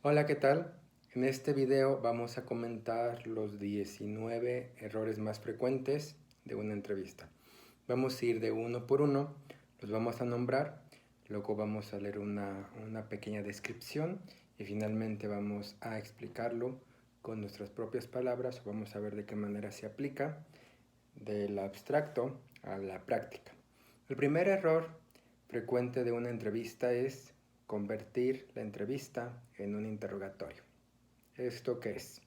Hola, ¿qué tal? En este video vamos a comentar los 19 errores más frecuentes de una entrevista. Vamos a ir de uno por uno, los vamos a nombrar, luego vamos a leer una pequeña descripción y finalmente vamos a explicarlo con nuestras propias palabras. Vamos a ver de qué manera se aplica del abstracto a la práctica. El primer error frecuente de una entrevista es convertir la entrevista en un interrogatorio. ¿Esto qué es?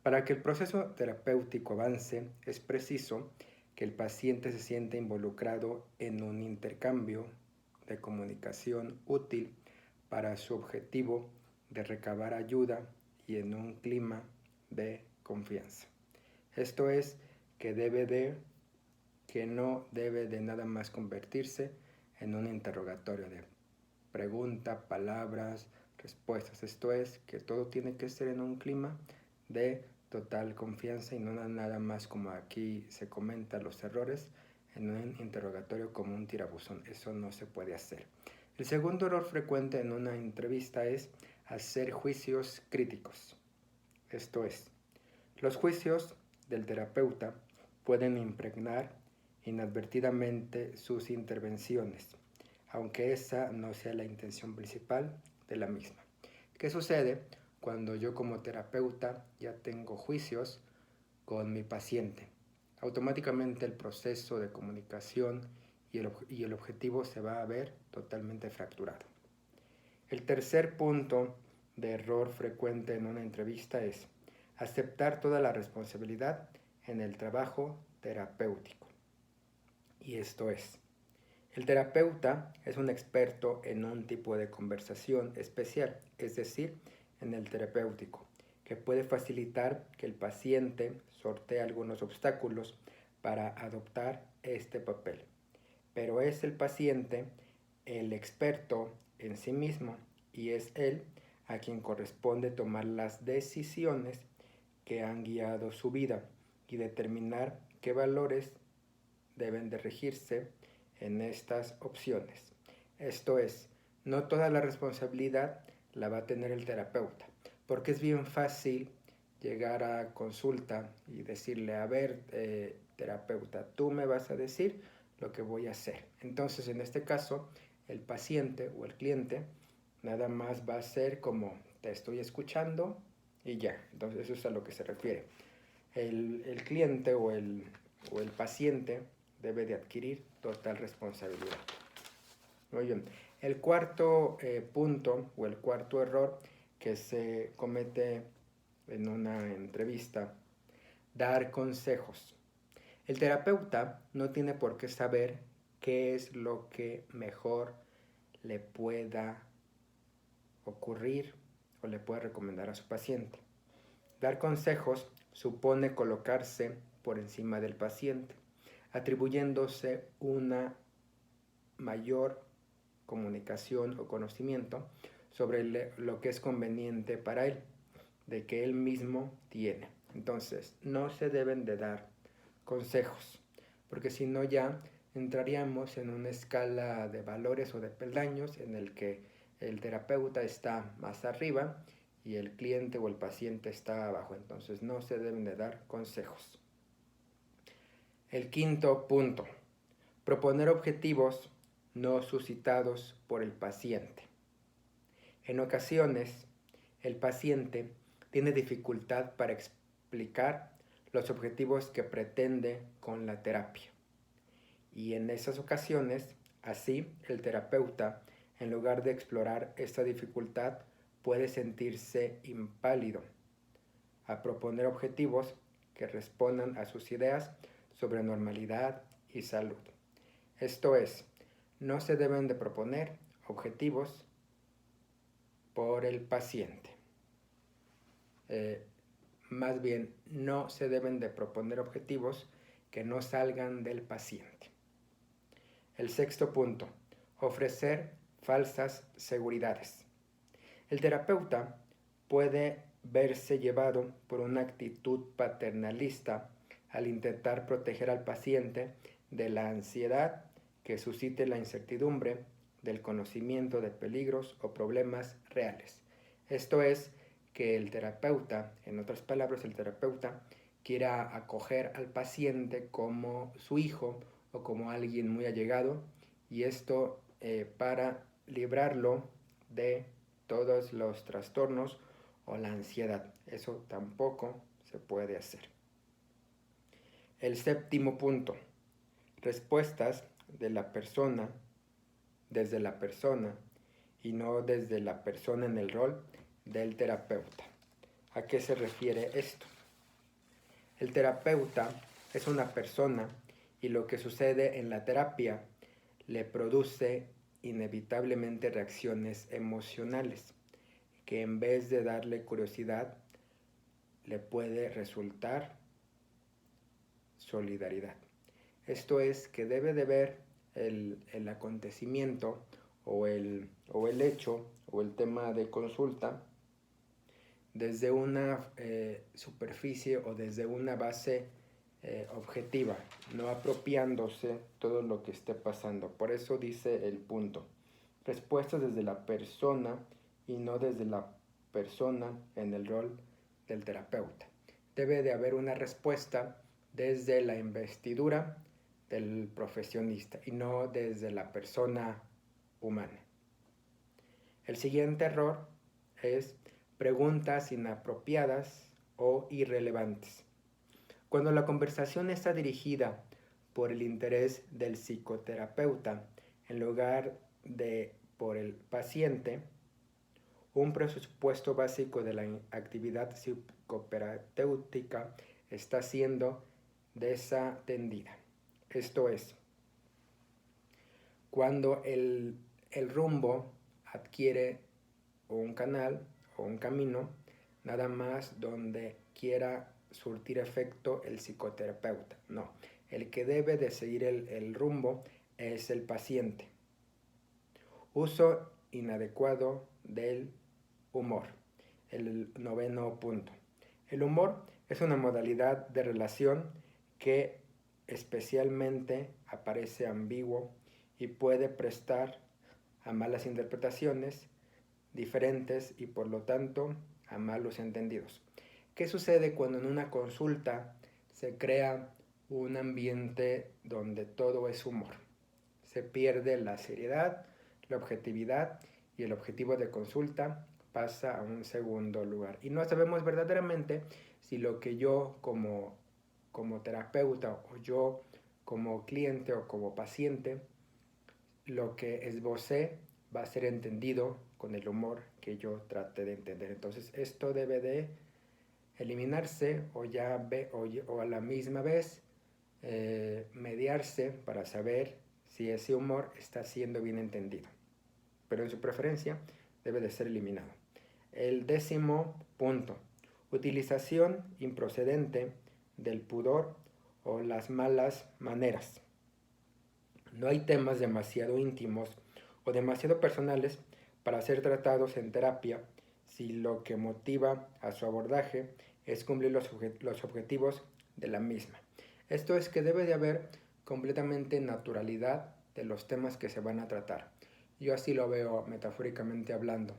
Para que el proceso terapéutico avance, es preciso que el paciente se sienta involucrado en un intercambio de comunicación útil para su objetivo de recabar ayuda y en un clima de confianza. Esto es que no debe de nada más convertirse en un interrogatorio de pregunta, palabras, respuestas. Esto es que todo tiene que ser en un clima de total confianza y no nada más como aquí se comentan los errores en un interrogatorio como un tirabuzón. Eso no se puede hacer. El segundo error frecuente en una entrevista es hacer juicios críticos. Esto es, los juicios del terapeuta pueden impregnar inadvertidamente sus intervenciones, aunque esa no sea la intención principal de la misma. ¿Qué sucede cuando yo como terapeuta ya tengo juicios con mi paciente? Automáticamente el proceso de comunicación y el objetivo se va a ver totalmente fracturado. El tercer punto de error frecuente en una entrevista es aceptar toda la responsabilidad en el trabajo terapéutico. Y esto es, el terapeuta es un experto en un tipo de conversación especial, es decir, en el terapéutico, que puede facilitar que el paciente sortee algunos obstáculos para adoptar este papel. Pero es el paciente el experto en sí mismo y es él a quien corresponde tomar las decisiones que han guiado su vida y determinar qué valores deben de regirse en estas opciones. Esto es, no toda la responsabilidad la va a tener el terapeuta, porque es bien fácil llegar a consulta y decirle, a ver, terapeuta, tú me vas a decir lo que voy a hacer. Entonces, en este caso, el paciente o el cliente nada más va a ser como, te estoy escuchando y ya. Entonces, eso es a lo que se refiere. El cliente o el paciente debe de adquirir total responsabilidad. Muy bien. El cuarto punto o el cuarto error que se comete en una entrevista, dar consejos. El terapeuta no tiene por qué saber qué es lo que mejor le pueda ocurrir o le puede recomendar a su paciente. Dar consejos supone colocarse por encima del paciente, atribuyéndose una mayor comunicación o conocimiento sobre lo que es conveniente para él, de que él mismo tiene. Entonces, no se deben de dar consejos, porque si no ya entraríamos en una escala de valores o de peldaños en el que el terapeuta está más arriba y el cliente o el paciente está abajo. Entonces, no se deben de dar consejos. El quinto punto, proponer objetivos no suscitados por el paciente. En ocasiones, el paciente tiene dificultad para explicar los objetivos que pretende con la terapia. Y en esas ocasiones, así, el terapeuta, en lugar de explorar esta dificultad, puede sentirse impávido a proponer objetivos que respondan a sus ideas sobre normalidad y salud. Esto es, no se deben de proponer objetivos por el paciente. Más bien, no se deben de proponer objetivos que no salgan del paciente. El sexto punto, ofrecer falsas seguridades. El terapeuta puede verse llevado por una actitud paternalista al intentar proteger al paciente de la ansiedad que suscite la incertidumbre del conocimiento de peligros o problemas reales. Esto es que el terapeuta, en otras palabras, el terapeuta quiera acoger al paciente como su hijo o como alguien muy allegado, y esto para librarlo de todos los trastornos o la ansiedad. Eso tampoco se puede hacer. El séptimo punto: respuestas de la persona, desde la persona y no desde la persona en el rol del terapeuta. ¿A qué se refiere esto? El terapeuta es una persona y lo que sucede en la terapia le produce inevitablemente reacciones emocionales que en vez de darle curiosidad le puede resultar solidaridad. Esto es que debe de ver el acontecimiento o el hecho o el tema de consulta desde una superficie o desde una base objetiva, no apropiándose todo lo que esté pasando. Por eso dice el punto: respuestas desde la persona y no desde la persona en el rol del terapeuta. Debe de haber una respuesta desde la investidura del profesionista y no desde la persona humana. El siguiente error es preguntas inapropiadas o irrelevantes. Cuando la conversación está dirigida por el interés del psicoterapeuta en lugar de por el paciente, un presupuesto básico de la actividad psicoterapéutica está siendo desatendida. Esto es, cuando el rumbo adquiere un canal o un camino, nada más donde quiera surtir efecto el psicoterapeuta. No, el que debe de seguir el rumbo es el paciente. Uso inadecuado del humor. El noveno punto. El humor es una modalidad de relación que especialmente aparece ambiguo y puede prestar a malas interpretaciones diferentes y por lo tanto a malos entendidos. ¿Qué sucede cuando en una consulta se crea un ambiente donde todo es humor? Se pierde la seriedad, la objetividad y el objetivo de consulta pasa a un segundo lugar. Y no sabemos verdaderamente si lo que yo como terapeuta o yo como cliente o como paciente, lo que esbocé va a ser entendido con el humor que yo trate de entender. Entonces esto debe de eliminarse o a la misma vez mediarse para saber si ese humor está siendo bien entendido. Pero en su preferencia debe de ser eliminado. El décimo punto: utilización improcedente del pudor o las malas maneras. No hay temas demasiado íntimos o demasiado personales para ser tratados en terapia si lo que motiva a su abordaje es cumplir los objetivos de la misma. Esto es que debe de haber completamente naturalidad de los temas que se van a tratar. Yo así lo veo metafóricamente hablando.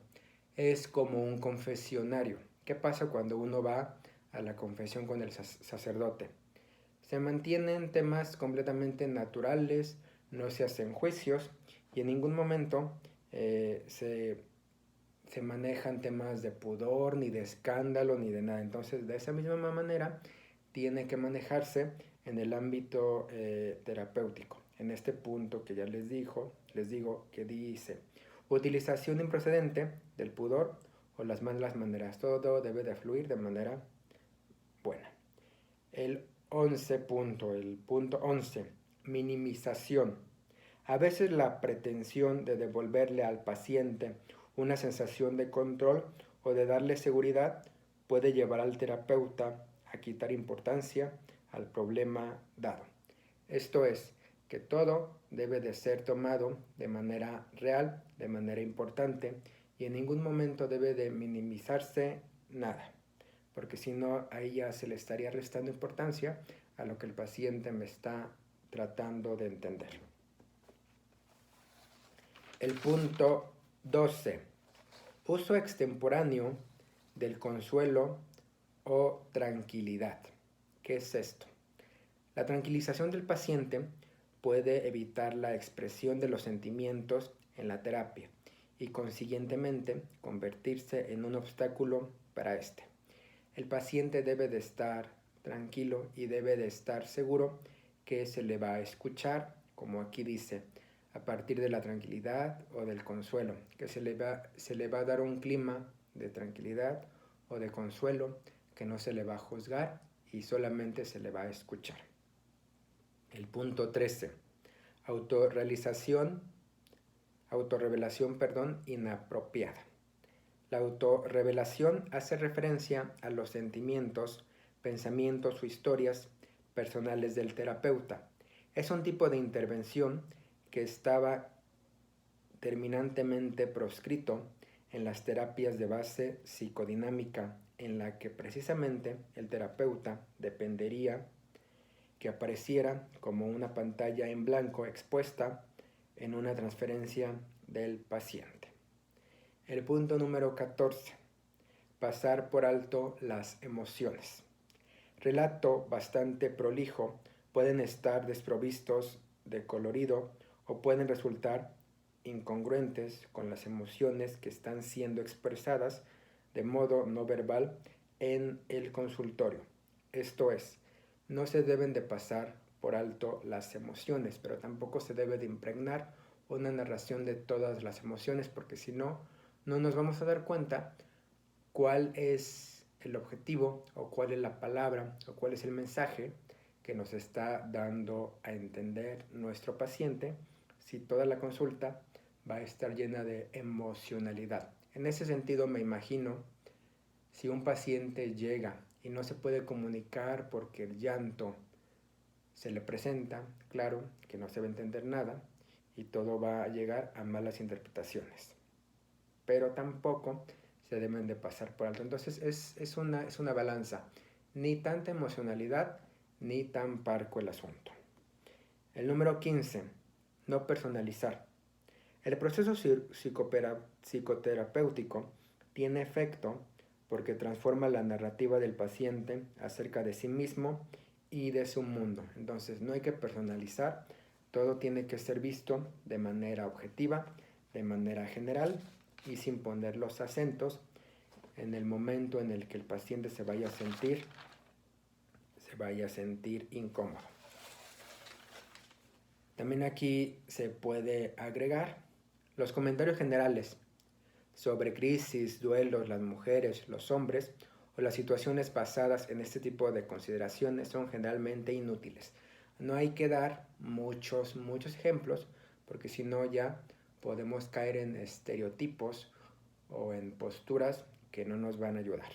Es como un confesionario. ¿Qué pasa cuando uno va a la confesión con el sacerdote? Se mantienen temas completamente naturales, no se hacen juicios y en ningún momento se manejan temas de pudor, ni de escándalo, ni de nada. Entonces, de esa misma manera, tiene que manejarse en el ámbito terapéutico. En este punto que ya les digo que dice: utilización improcedente del pudor o las malas maneras. Todo debe de fluir de manera buena. El punto 11, minimización. A veces la pretensión de devolverle al paciente una sensación de control o de darle seguridad puede llevar al terapeuta a quitar importancia al problema dado. Esto es, que todo debe de ser tomado de manera real, de manera importante, y en ningún momento debe de minimizarse nada, porque si no, ahí ya se le estaría restando importancia a lo que el paciente me está tratando de entender. El punto 12. Uso extemporáneo del consuelo o tranquilidad. ¿Qué es esto? La tranquilización del paciente puede evitar la expresión de los sentimientos en la terapia y consiguientemente convertirse en un obstáculo para este. El paciente debe de estar tranquilo y debe de estar seguro que se le va a escuchar, como aquí dice, a partir de la tranquilidad o del consuelo, que se le va a dar un clima de tranquilidad o de consuelo, que no se le va a juzgar y solamente se le va a escuchar. El punto 13. Autorrevelación inapropiada. La autorrevelación hace referencia a los sentimientos, pensamientos o historias personales del terapeuta. Es un tipo de intervención que estaba terminantemente proscrito en las terapias de base psicodinámica, en la que precisamente el terapeuta dependería que apareciera como una pantalla en blanco expuesta en una transferencia del paciente. El punto número 14. Pasar por alto las emociones. Relato bastante prolijo, pueden estar desprovistos de colorido o pueden resultar incongruentes con las emociones que están siendo expresadas de modo no verbal en el consultorio. Esto es, no se deben de pasar por alto las emociones, pero tampoco se debe de impregnar una narración de todas las emociones, porque si no, no nos vamos a dar cuenta cuál es el objetivo o cuál es la palabra o cuál es el mensaje que nos está dando a entender nuestro paciente si toda la consulta va a estar llena de emocionalidad. En ese sentido me imagino si un paciente llega y no se puede comunicar porque el llanto se le presenta, claro que no se va a entender nada y todo va a llegar a malas interpretaciones. Pero tampoco se deben de pasar por alto. Entonces es una balanza. Ni tanta emocionalidad, ni tan parco el asunto. El número 15. No personalizar. El proceso psicoterapéutico tiene efecto porque transforma la narrativa del paciente acerca de sí mismo y de su mundo. Entonces no hay que personalizar, todo tiene que ser visto de manera objetiva, de manera general y sin poner los acentos en el momento en el que el paciente se vaya a sentir incómodo. También aquí se puede agregar los comentarios generales sobre crisis, duelos, las mujeres, los hombres o las situaciones basadas en este tipo de consideraciones son generalmente inútiles. No hay que dar muchos ejemplos porque si no ya podemos caer en estereotipos o en posturas que no nos van a ayudar.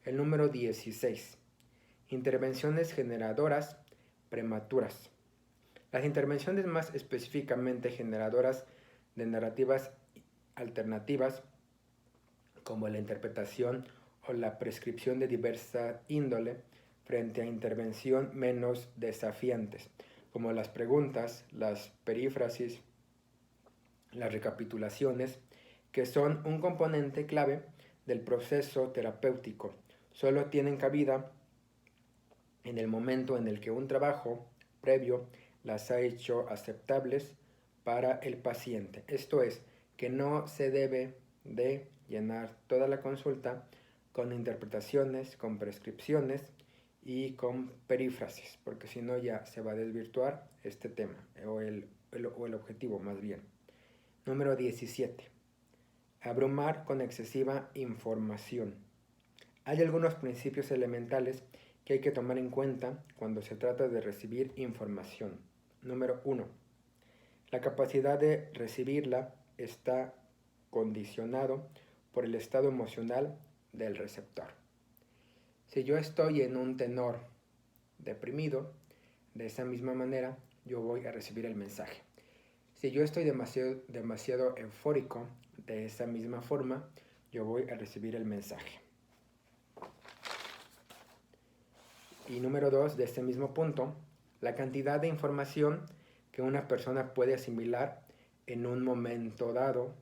El número 16. Intervenciones generadoras prematuras. Las intervenciones más específicamente generadoras de narrativas alternativas, como la interpretación o la prescripción de diversa índole, frente a intervención menos desafiantes, como las preguntas, las perífrasis, las recapitulaciones, que son un componente clave del proceso terapéutico. Solo tienen cabida en el momento en el que un trabajo previo las ha hecho aceptables para el paciente. Esto es, que no se debe de llenar toda la consulta con interpretaciones, con prescripciones y con perífrasis, porque si no ya se va a desvirtuar este tema, o el objetivo más bien. Número 17. Abrumar con excesiva información. Hay algunos principios elementales que hay que tomar en cuenta cuando se trata de recibir información. Número 1. La capacidad de recibirla está condicionado por el estado emocional del receptor. Si yo estoy en un tenor deprimido, de esa misma manera yo voy a recibir el mensaje. Si yo estoy demasiado eufórico, de esa misma forma yo voy a recibir el mensaje. Y número 2, de este mismo punto, la cantidad de información que una persona puede asimilar en un momento dado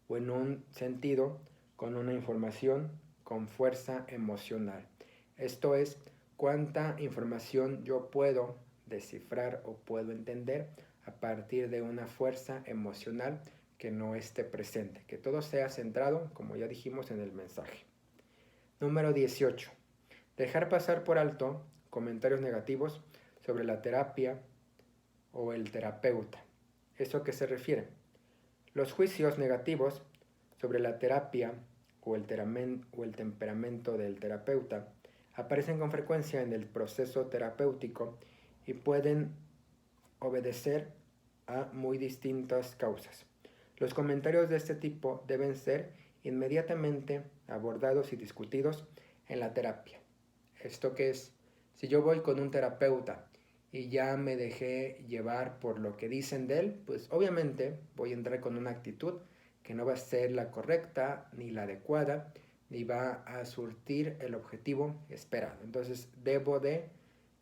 o en un sentido con una información con fuerza emocional. Esto es, cuánta información yo puedo descifrar o puedo entender a partir de una fuerza emocional que no esté presente, que todo sea centrado, como ya dijimos, en el mensaje. Número 18. Dejar pasar por alto comentarios negativos sobre la terapia o el terapeuta. ¿Eso a qué se refiere? Los juicios negativos sobre la terapia o el temperamento del terapeuta aparecen con frecuencia en el proceso terapéutico y pueden obedecer a muy distintas causas. Los comentarios de este tipo deben ser inmediatamente abordados y discutidos en la terapia. ¿Esto qué es? Si yo voy con un terapeuta y ya me dejé llevar por lo que dicen de él, pues obviamente voy a entrar con una actitud que no va a ser la correcta ni la adecuada, ni va a surtir el objetivo esperado. Entonces debo de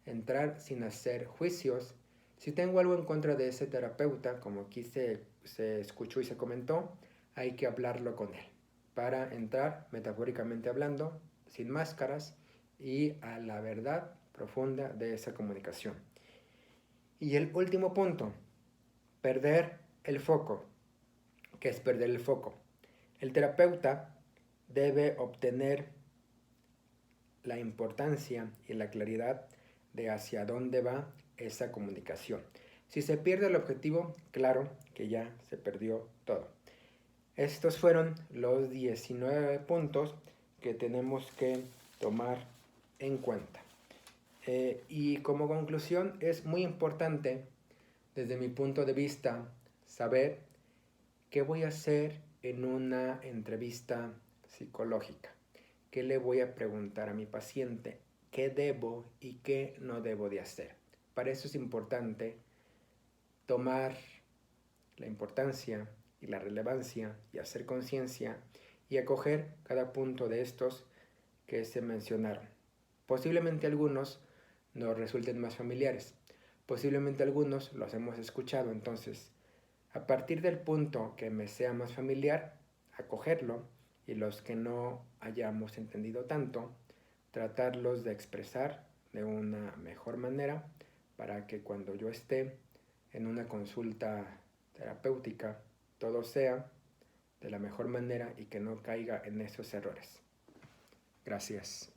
entrar sin hacer juicios. Si tengo algo en contra de ese terapeuta, como aquí se escuchó y se comentó, hay que hablarlo con él para entrar, metafóricamente hablando, sin máscaras y a la verdad profunda de esa comunicación. Y el último punto, perder el foco. ¿Qué es perder el foco? El terapeuta debe obtener la importancia y la claridad de hacia dónde va esa comunicación. Si se pierde el objetivo, claro que ya se perdió todo. Estos fueron los 19 puntos que tenemos que tomar en cuenta. Y como conclusión, es muy importante, desde mi punto de vista, saber qué voy a hacer en una entrevista psicológica. ¿Qué le voy a preguntar a mi paciente? ¿Qué debo y qué no debo de hacer? Para eso es importante tomar la importancia y la relevancia y hacer conciencia y acoger cada punto de estos que se mencionaron. Posiblemente algunos nos resulten más familiares, posiblemente algunos los hemos escuchado, entonces a partir del punto que me sea más familiar, acogerlo, y los que no hayamos entendido tanto, tratarlos de expresar de una mejor manera para que cuando yo esté en una consulta terapéutica todo sea de la mejor manera y que no caiga en esos errores. Gracias.